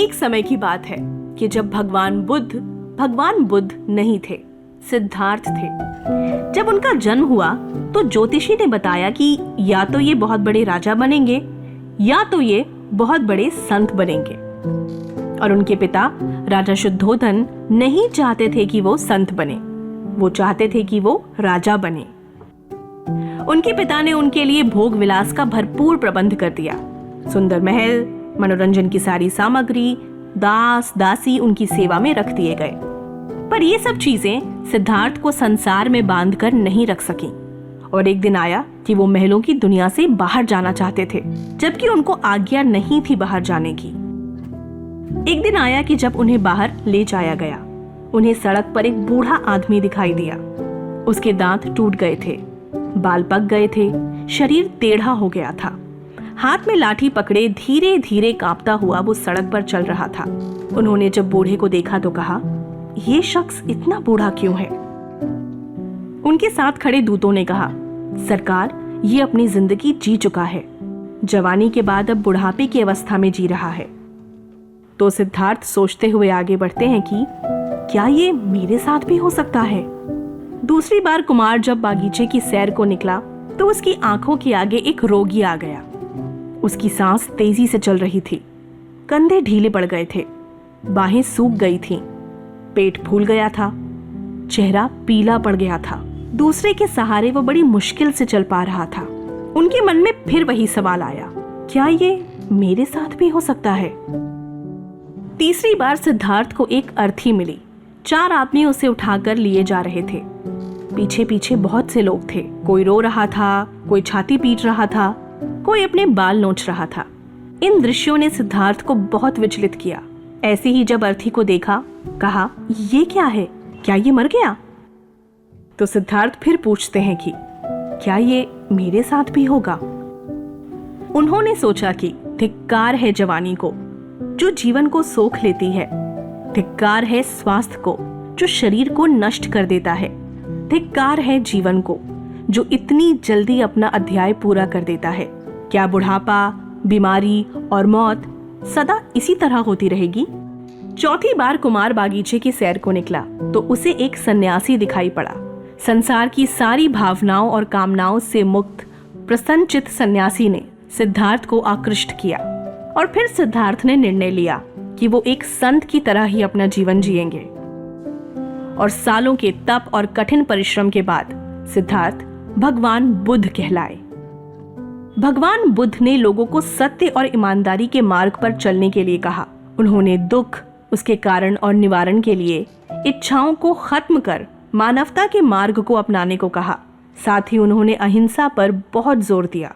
एक समय की बात है कि जब भगवान बुद्ध नहीं थे, सिद्धार्थ थे। जब उनका जन्म हुआ तो ज्योतिषी ने बताया कि या तो ये बहुत बड़े राजा बनेंगे या तो ये बहुत बड़े संत बनेंगे। और उनके पिता राजा शुद्धोधन नहीं चाहते थे कि वो संत बने, वो चाहते थे कि वो राजा बने। उनके पिता ने उनके लिए भोग विलास का भरपूर प्रबंध कर दिया। सुंदर महल, मनोरंजन की सारी सामग्री, दास दासी उनकी सेवा में रख दिए गए। पर ये सब चीजें सिद्धार्थ को संसार में बांध कर नहीं रख सकी। और एक दिन आया कि वो महलों की दुनिया से बाहर जाना चाहते थे, जबकि उनको आज्ञा नहीं थी बाहर जाने की। एक दिन आया कि जब उन्हें बाहर ले जाया गया, उन्हें सड़क पर एक बूढ़ा आदमी दिखाई दिया। उसके दांत टूट गए थे, बाल पक गए थे, शरीर टेढ़ा हो गया था। हाथ में लाठी पकड़े धीरे धीरे कांपता हुआ वो सड़क पर चल रहा था। उन्होंने जब बूढ़े को देखा तो कहा, ये शख्स इतना बूढ़ा क्यों है? उनके साथ खड़े दूतों ने कहा, सरकार, ये अपनी जिंदगी जी चुका है, जवानी के बाद अब बुढ़ापे की अवस्था में जी रहा है। तो सिद्धार्थ सोचते हुए आगे बढ़ते हैं कि क्या ये मेरे साथ भी हो सकता है? दूसरी बार कुमार जब बागीचे की सैर को निकला तो उसकी आंखों के आगे एक रोगी आ गया। उसकी सांस तेजी से चल रही थी, कंधे ढीले पड़ गए थे, बाहें सूख गई थीं, पेट फूल गया था, चेहरा पीला पड़ गया था। दूसरे के सहारे वो बड़ी मुश्किल से चल पा रहा था। उनके मन में फिर वही सवाल आया, क्या ये मेरे साथ भी हो सकता है? तीसरी बार सिद्धार्थ को एक अर्थी मिली। 4 आदमी उसे उठाकर लिए जा रहे थे। पीछे पीछे बहुत से लोग थे। कोई रो रहा था, कोई छाती पीट रहा था, कोई अपने बाल नोच रहा था। इन दृश्यों ने सिद्धार्थ को बहुत विचलित किया। ऐसे ही जब अर्थी को देखा, कहा, ये क्या है? क्या ये मर गया? तो सिद्धार्थ फिर पूछते हैं कि क्या ये मेरे साथ भी होगा? उन्होंने सोचा कि धिक्कार है जवानी को जो जीवन को सोख लेती है, धिक्कार है स्वास्थ्य को जो शरीर को नष्ट कर देता है, धिक्कार है जीवन को जो इतनी जल्दी अपना अध्याय पूरा कर देता है। क्या बुढ़ापा, बीमारी और मौत सदा इसी तरह होती रहेगी? चौथी बार कुमार बागीचे की सैर को निकला तो उसे एक सन्यासी दिखाई पड़ा। संसार की सारी भावनाओं और कामनाओं से मुक्त प्रसन्नचित्त सन्यासी ने सिद्धार्थ को आकृष्ट किया। और फिर सिद्धार्थ ने निर्णय लिया कि वो एक संत की तरह ही अपना जीवन जिएंगे। और सालों के तप और कठिन परिश्रम के बाद सिद्धार्थ भगवान बुद्ध कहलाए। भगवान बुद्ध ने लोगों को सत्य और ईमानदारी के मार्ग पर चलने के लिए कहा। उन्होंने दुख, उसके कारण और निवारण के लिए इच्छाओं को खत्म कर मानवता के मार्ग को अपनाने को कहा। साथ ही उन्होंने अहिंसा पर बहुत जोर दिया।